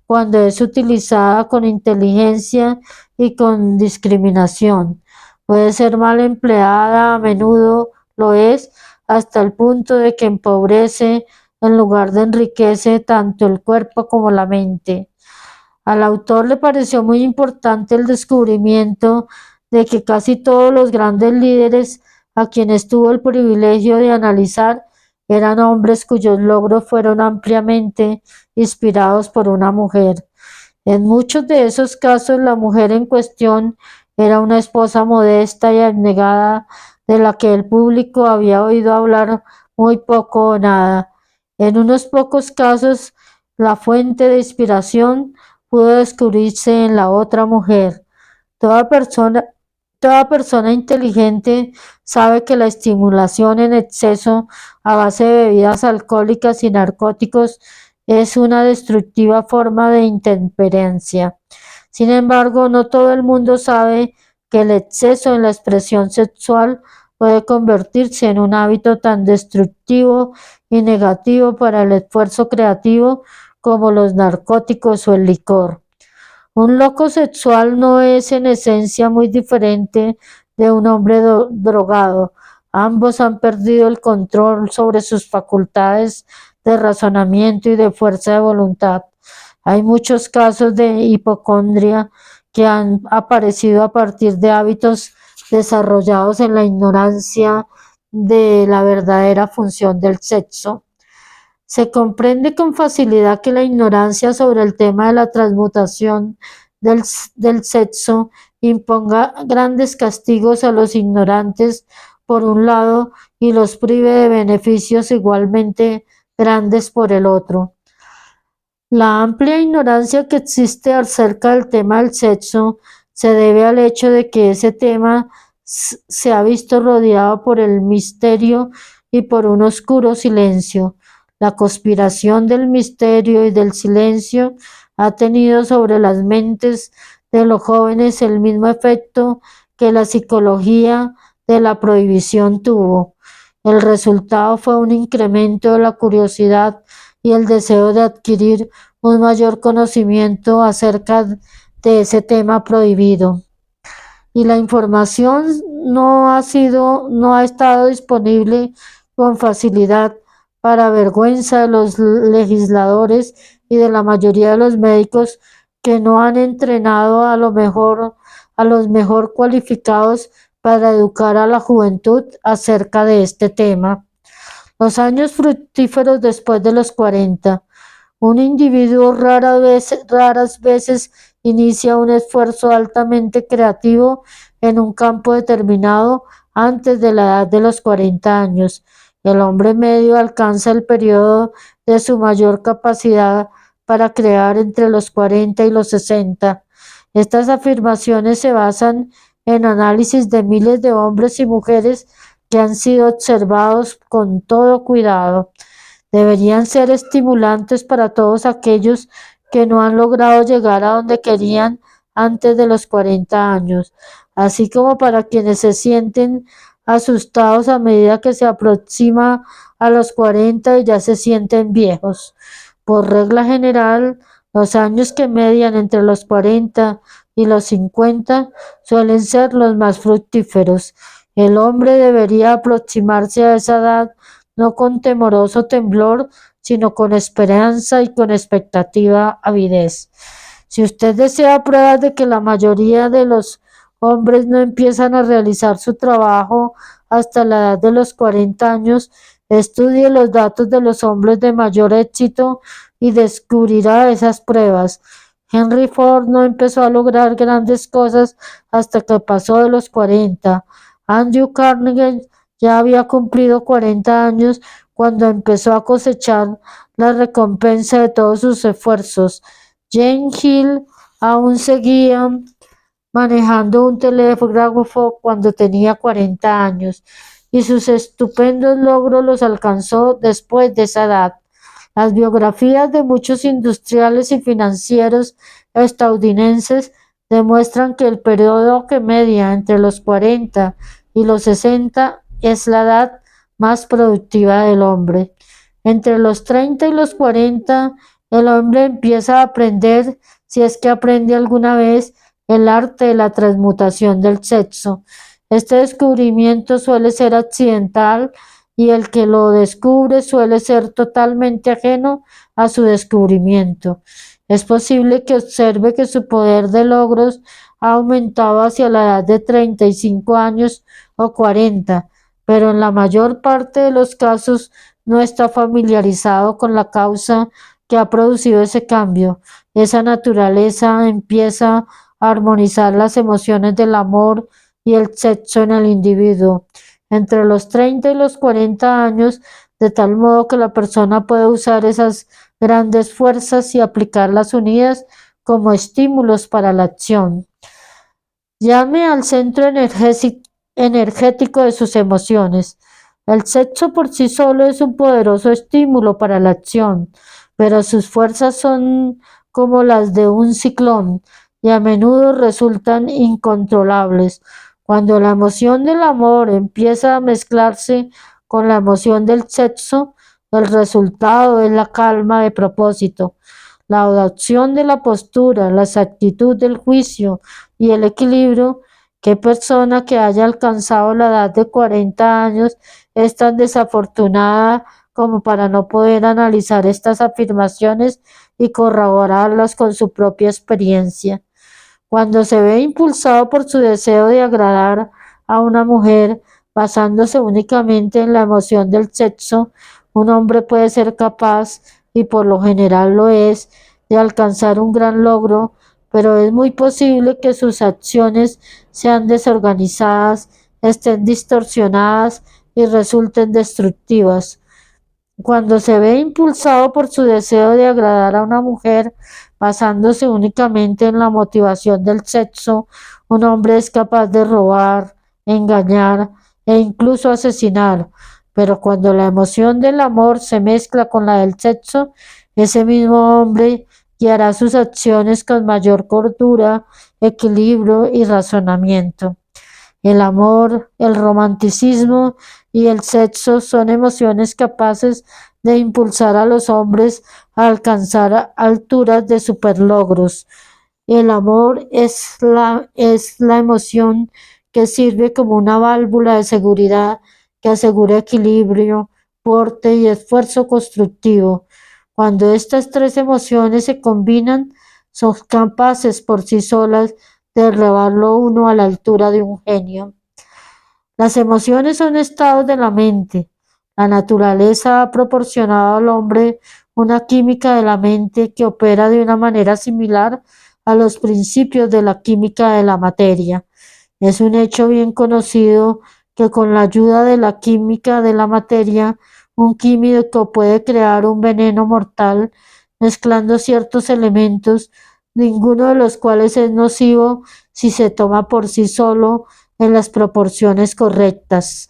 cuando es utilizada con inteligencia y con discriminación. Puede ser mal empleada, a menudo lo es, hasta el punto de que empobrece en lugar de enriquece tanto el cuerpo como la mente. Al autor le pareció muy importante el descubrimiento de que casi todos los grandes líderes a quienes tuvo el privilegio de analizar eran hombres cuyos logros fueron ampliamente inspirados por una mujer. En muchos de esos casos, la mujer en cuestión era una esposa modesta y abnegada de la que el público había oído hablar muy poco o nada. En unos pocos casos, la fuente de inspiración pudo descubrirse en la otra mujer. Toda persona, toda persona inteligente sabe que la estimulación en exceso a base de bebidas alcohólicas y narcóticos es una destructiva forma de intemperencia. Sin embargo, no todo el mundo sabe que el exceso en la expresión sexual puede convertirse en un hábito tan destructivo y negativo para el esfuerzo creativo como los narcóticos o el licor. Un loco sexual no es en esencia muy diferente de un hombre drogado. Ambos han perdido el control sobre sus facultades de razonamiento y de fuerza de voluntad. Hay muchos casos de hipocondria que han aparecido a partir de hábitos desarrollados en la ignorancia de la verdadera función del sexo. Se comprende con facilidad que la ignorancia sobre el tema de la transmutación del sexo imponga grandes castigos a los ignorantes por un lado y los prive de beneficios igualmente grandes por el otro. La amplia ignorancia que existe acerca del tema del sexo se debe al hecho de que ese tema se ha visto rodeado por el misterio y por un oscuro silencio. La conspiración del misterio y del silencio ha tenido sobre las mentes de los jóvenes el mismo efecto que la psicología de la prohibición tuvo. El resultado fue un incremento de la curiosidad y el deseo de adquirir un mayor conocimiento acerca de ese tema prohibido. Y la información no ha estado disponible con facilidad para vergüenza de los legisladores y de la mayoría de los médicos que no han entrenado a los mejor cualificados para educar a la juventud acerca de este tema. Los años fructíferos después de los 40. Un individuo raras veces inicia un esfuerzo altamente creativo en un campo determinado antes de la edad de los 40 años. El hombre medio alcanza el periodo de su mayor capacidad para crear entre los 40 y los 60. Estas afirmaciones se basan en análisis de miles de hombres y mujeres que han sido observados con todo cuidado. Deberían ser estimulantes para todos aquellos que no han logrado llegar a donde querían antes de los 40 años, así como para quienes se sienten asustados a medida que se aproxima a los 40 y ya se sienten viejos. Por regla general, los años que median entre los 40 y los 50 suelen ser los más fructíferos. El hombre debería aproximarse a esa edad no con temoroso temblor, sino con esperanza y con expectativa avidez. Si usted desea pruebas de que la mayoría de los hombres no empiezan a realizar su trabajo hasta la edad de los 40 años, estudie los datos de los hombres de mayor éxito y descubrirá esas pruebas. Henry Ford no empezó a lograr grandes cosas hasta que pasó de los 40. Andrew Carnegie ya había cumplido 40 años cuando empezó a cosechar la recompensa de todos sus esfuerzos. Jane Hill aún seguía manejando un telégrafo cuando tenía 40 años y sus estupendos logros los alcanzó después de esa edad. Las biografías de muchos industriales y financieros estadounidenses demuestran que el periodo que media entre los 40 y los 60 es la edad más productiva del hombre. Entre los 30 y los 40, el hombre empieza a aprender, si es que aprende alguna vez, el arte de la transmutación del sexo. Este descubrimiento suele ser accidental y el que lo descubre suele ser totalmente ajeno a su descubrimiento. Es posible que observe que su poder de logros ha aumentado hacia la edad de 35 años o 40, pero en la mayor parte de los casos no está familiarizado con la causa que ha producido ese cambio. Esa naturaleza empieza a armonizar las emociones del amor y el sexo en el individuo entre los 30 y los 40 años, de tal modo que la persona puede usar esas grandes fuerzas y aplicarlas unidas como estímulos para la acción. Llame al centro energético de sus emociones. El sexo por sí solo es un poderoso estímulo para la acción, pero sus fuerzas son como las de un ciclón y a menudo resultan incontrolables. Cuando la emoción del amor empieza a mezclarse con la emoción del sexo, el resultado es la calma de propósito, la adopción de la postura, la exactitud del juicio y el equilibrio. ¿Qué persona que haya alcanzado la edad de 40 años es tan desafortunada como para no poder analizar estas afirmaciones y corroborarlas con su propia experiencia? Cuando se ve impulsado por su deseo de agradar a una mujer, basándose únicamente en la emoción del sexo, un hombre puede ser capaz, y por lo general lo es, de alcanzar un gran logro, pero es muy posible que sus acciones sean desorganizadas, estén distorsionadas y resulten destructivas. Cuando se ve impulsado por su deseo de agradar a una mujer, basándose únicamente en la motivación del sexo, un hombre es capaz de robar, engañar e incluso asesinar. Pero cuando la emoción del amor se mezcla con la del sexo, ese mismo hombre guiará sus acciones con mayor cordura, equilibrio y razonamiento. El amor, el romanticismo y el sexo son emociones capaces de impulsar a los hombres a alcanzar alturas de superlogros. El amor es la emoción que sirve como una válvula de seguridad que asegura equilibrio, porte y esfuerzo constructivo. Cuando estas tres emociones se combinan, son capaces por sí solas de elevarlo uno a la altura de un genio. Las emociones son estados de la mente. La naturaleza ha proporcionado al hombre una química de la mente que opera de una manera similar a los principios de la química de la materia. Es un hecho bien conocido que con la ayuda de la química de la materia, un químico puede crear un veneno mortal mezclando ciertos elementos, ninguno de los cuales es nocivo si se toma por sí solo en las proporciones correctas.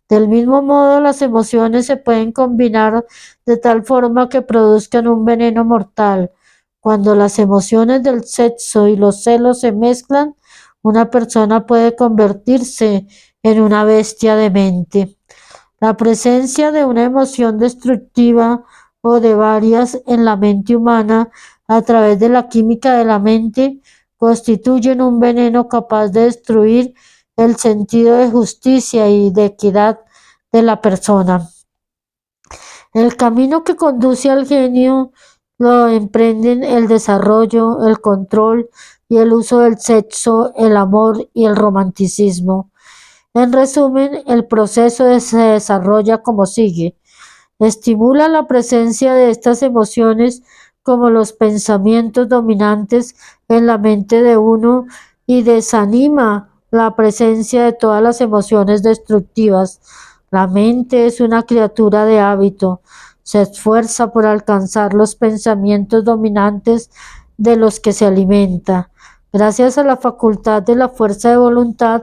Del mismo modo, las emociones se pueden combinar de tal forma que produzcan un veneno mortal. Cuando las emociones del sexo y los celos se mezclan, una persona puede convertirse en una bestia demente. La presencia de una emoción destructiva o de varias en la mente humana a través de la química de la mente constituyen un veneno capaz de destruir el sentido de justicia y de equidad de la persona. El camino que conduce al genio lo emprenden el desarrollo, el control y el uso del sexo, el amor y el romanticismo. En resumen, el proceso se desarrolla como sigue. Estimula la presencia de estas emociones como los pensamientos dominantes en la mente de uno y desanima la presencia de todas las emociones destructivas. La mente es una criatura de hábito. Se esfuerza por alcanzar los pensamientos dominantes de los que se alimenta. Gracias a la facultad de la fuerza de voluntad,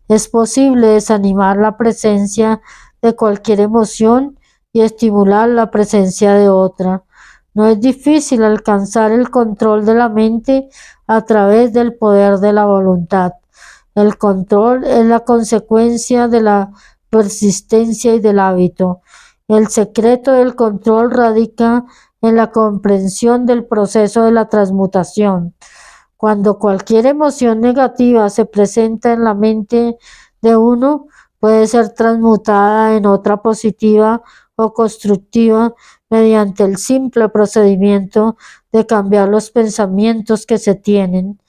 es posible desanimar la presencia de cualquier emoción y estimular la presencia de otra. No es difícil alcanzar el control de la mente a través del poder de la voluntad. El control es la consecuencia de la persistencia y del hábito. El secreto del control radica en la comprensión del proceso de la transmutación. Cuando cualquier emoción negativa se presenta en la mente de uno, puede ser transmutada en otra positiva o constructiva mediante el simple procedimiento de cambiar los pensamientos que se tienen.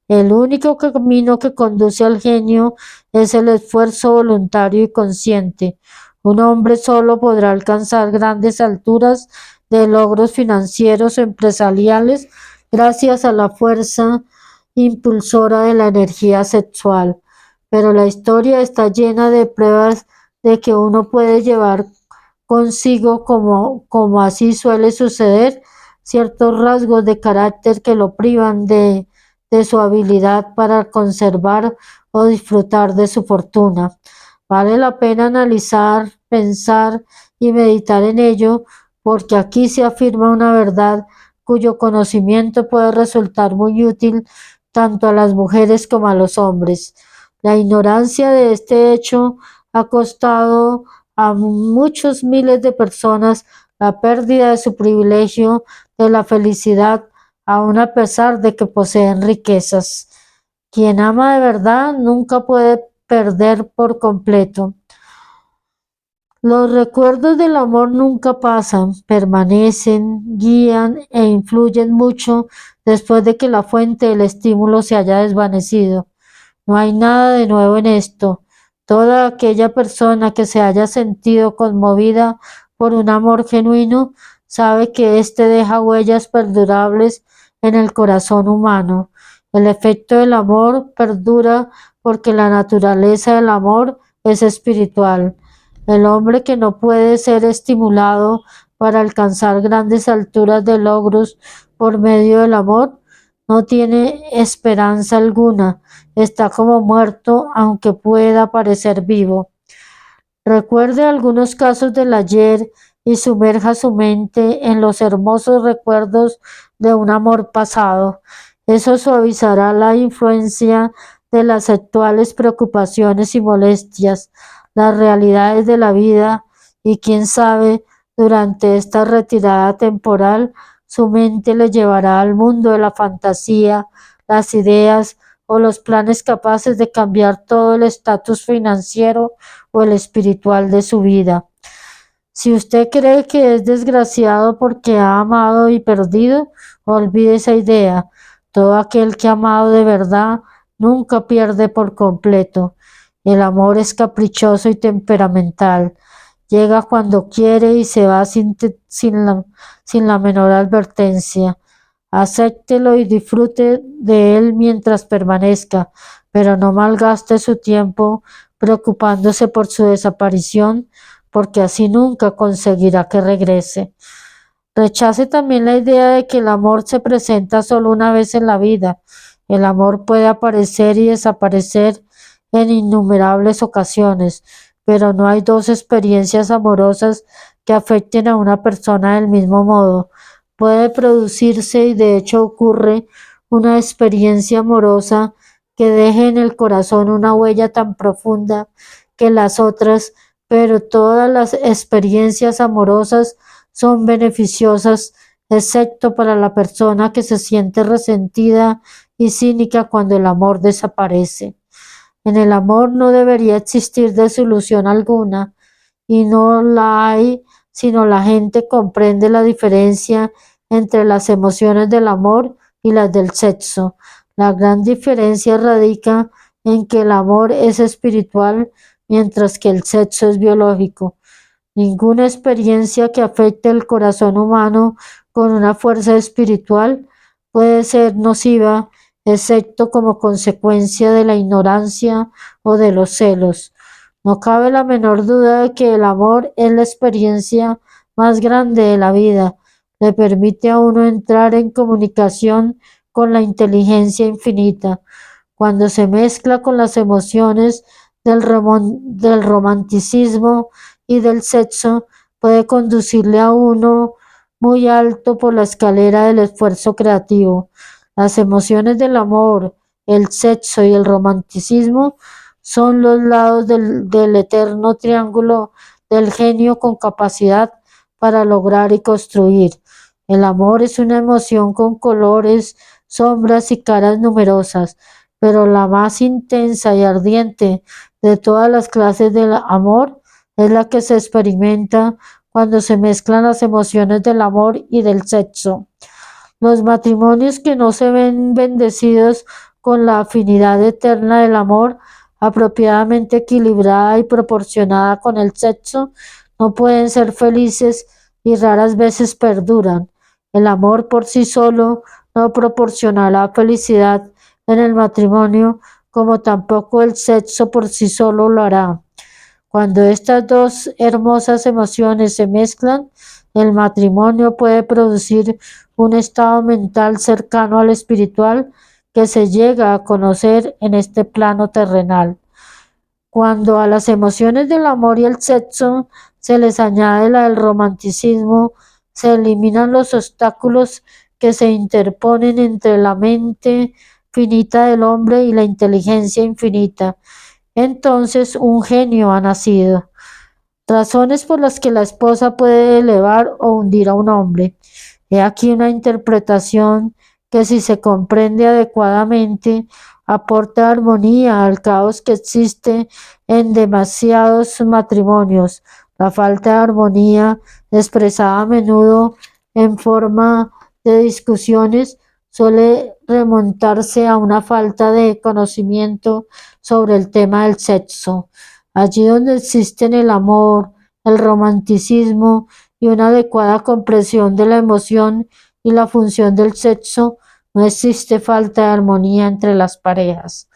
El único camino que conduce al genio es el esfuerzo voluntario y consciente. Un hombre solo podrá alcanzar grandes alturas de logros financieros o empresariales gracias a la fuerza impulsora de la energía sexual. Pero la historia está llena de pruebas de que uno puede llevar consigo, como así suele suceder, ciertos rasgos de carácter que lo privan de su habilidad para conservar o disfrutar de su fortuna. Vale la pena analizar, pensar y meditar en ello, porque aquí se afirma una verdad cuyo conocimiento puede resultar muy útil tanto a las mujeres como a los hombres. La ignorancia de este hecho ha costado a muchos miles de personas la pérdida de su privilegio de la felicidad, aun a pesar de que poseen riquezas. Quien ama de verdad nunca puede perder por completo. Los recuerdos del amor nunca pasan, permanecen, guían e influyen mucho después de que la fuente del estímulo se haya desvanecido. No hay nada de nuevo en esto. Toda aquella persona que se haya sentido conmovida por un amor genuino sabe que éste deja huellas perdurables en el corazón humano. El efecto del amor perdura porque la naturaleza del amor es espiritual. El hombre que no puede ser estimulado para alcanzar grandes alturas de logros por medio del amor no tiene esperanza alguna. Está como muerto, aunque pueda parecer vivo. Recuerde algunos casos del ayer y sumerja su mente en los hermosos recuerdos de un amor pasado. Eso suavizará la influencia de las actuales preocupaciones y molestias, las realidades de la vida, y quién sabe, durante esta retirada temporal, su mente le llevará al mundo de la fantasía, las ideas o los planes capaces de cambiar todo el estatus financiero o el espiritual de su vida. Si usted cree que es desgraciado porque ha amado y perdido, olvide esa idea. Todo aquel que ha amado de verdad nunca pierde por completo. El amor es caprichoso y temperamental. Llega cuando quiere y se va sin la menor advertencia. Acéptelo y disfrute de él mientras permanezca, pero no malgaste su tiempo preocupándose por su desaparición, porque así nunca conseguirá que regrese. Rechace también la idea de que el amor se presenta solo una vez en la vida. El amor puede aparecer y desaparecer en innumerables ocasiones, pero no hay dos experiencias amorosas que afecten a una persona del mismo modo. Puede producirse, y de hecho ocurre, una experiencia amorosa que deje en el corazón una huella tan profunda que las otras, pero todas las experiencias amorosas son beneficiosas, excepto para la persona que se siente resentida y cínica cuando el amor desaparece. En el amor no debería existir desilusión alguna, y no la hay, sino la gente comprende la diferencia entre las emociones del amor y las del sexo. La gran diferencia radica en que el amor es espiritual, mientras que el sexo es biológico. Ninguna experiencia que afecte el corazón humano con una fuerza espiritual puede ser nociva, excepto como consecuencia de la ignorancia o de los celos. No cabe la menor duda de que el amor es la experiencia más grande de la vida. Le permite a uno entrar en comunicación con la inteligencia infinita. Cuando se mezcla con las emociones del romanticismo y del sexo, puede conducirle a uno muy alto por la escalera del esfuerzo creativo. Las emociones del amor, el sexo y el romanticismo son los lados del eterno triángulo del genio con capacidad para lograr y construir. El amor es una emoción con colores, sombras y caras numerosas, pero la más intensa y ardiente de todas las clases del amor es la que se experimenta cuando se mezclan las emociones del amor y del sexo. Los matrimonios que no se ven bendecidos con la afinidad eterna del amor, apropiadamente equilibrada y proporcionada con el sexo, no pueden ser felices y raras veces perduran. El amor por sí solo no proporcionará felicidad en el matrimonio, como tampoco el sexo por sí solo lo hará. Cuando estas dos hermosas emociones se mezclan, el matrimonio puede producir un estado mental cercano al espiritual que se llega a conocer en este plano terrenal. Cuando a las emociones del amor y el sexo se les añade la del romanticismo, se eliminan los obstáculos que se interponen entre la mente finita del hombre y la inteligencia infinita. Entonces un genio ha nacido. Razones por las que la esposa puede elevar o hundir a un hombre. He aquí una interpretación que, si se comprende adecuadamente, aporta armonía al caos que existe en demasiados matrimonios. La falta de armonía, expresada a menudo en forma de discusiones, suele remontarse a una falta de conocimiento sobre el tema del sexo. Allí donde existen el amor, el romanticismo y una adecuada comprensión de la emoción y la función del sexo, no existe falta de armonía entre las parejas.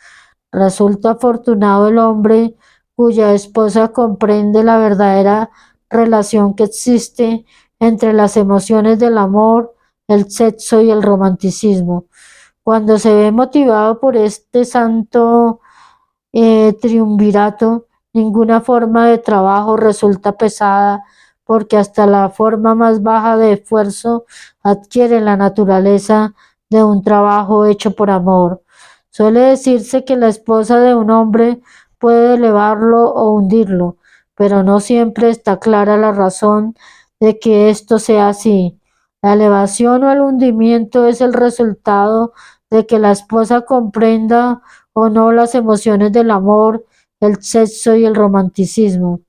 Resulta afortunado el hombre cuya esposa comprende la verdadera relación que existe entre las emociones del amor, el sexo y el romanticismo. Cuando se ve motivado por este santo triunvirato, ninguna forma de trabajo resulta pesada, porque hasta la forma más baja de esfuerzo adquiere la naturaleza de un trabajo hecho por amor. Suele decirse que la esposa de un hombre puede elevarlo o hundirlo, pero no siempre está clara la razón de que esto sea así. La elevación o el hundimiento es el resultado de que la esposa comprenda o no las emociones del amor, el sexo y el romanticismo.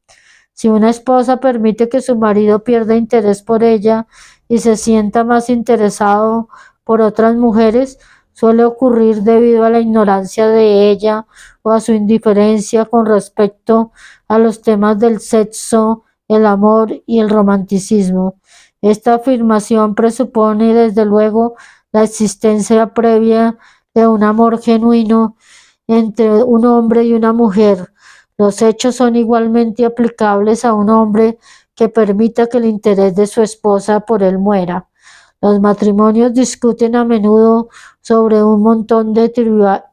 Si una esposa permite que su marido pierda interés por ella y se sienta más interesado por otras mujeres, suele ocurrir debido a la ignorancia de ella o a su indiferencia con respecto a los temas del sexo, el amor y el romanticismo. Esta afirmación presupone, desde luego, la existencia previa de un amor genuino entre un hombre y una mujer. Los hechos son igualmente aplicables a un hombre que permita que el interés de su esposa por él muera. Los matrimonios discuten a menudo sobre un montón de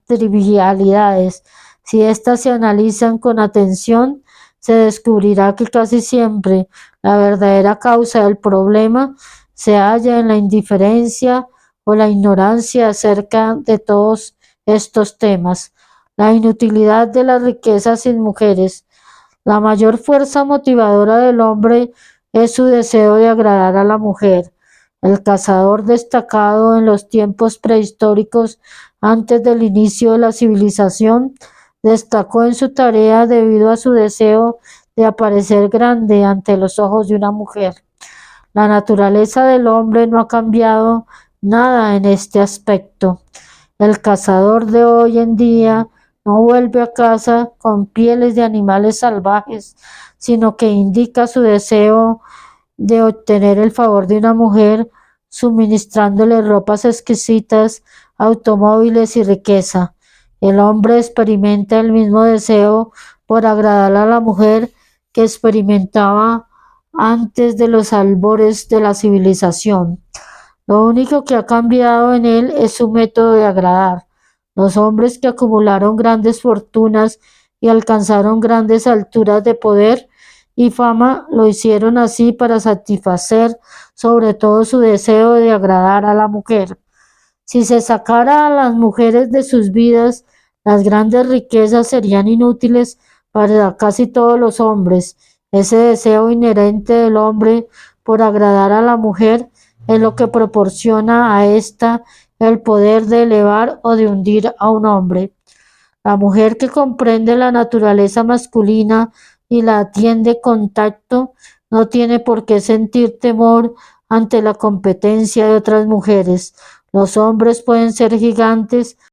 trivialidades. Si éstas se analizan con atención, se descubrirá que casi siempre la verdadera causa del problema se halla en la indiferencia o la ignorancia acerca de todos estos temas. La inutilidad de las riquezas sin mujeres. La mayor fuerza motivadora del hombre es su deseo de agradar a la mujer. El cazador destacado en los tiempos prehistóricos, antes del inicio de la civilización, destacó en su tarea debido a su deseo de aparecer grande ante los ojos de una mujer. La naturaleza del hombre no ha cambiado nada en este aspecto. El cazador de hoy en día no vuelve a casa con pieles de animales salvajes, sino que indica su deseo de obtener el favor de una mujer, suministrándole ropas exquisitas, automóviles y riqueza. El hombre experimenta el mismo deseo por agradar a la mujer que experimentaba antes de los albores de la civilización. Lo único que ha cambiado en él es su método de agradar. Los hombres que acumularon grandes fortunas y alcanzaron grandes alturas de poder y fama lo hicieron así para satisfacer sobre todo su deseo de agradar a la mujer. Si se sacara a las mujeres de sus vidas, las grandes riquezas serían inútiles para casi todos los hombres. Ese deseo inherente del hombre por agradar a la mujer es lo que proporciona a ésta el poder de elevar o de hundir a un hombre. La mujer que comprende la naturaleza masculina y la atiende con tacto no tiene por qué sentir temor ante la competencia de otras mujeres. Los hombres pueden ser gigantes,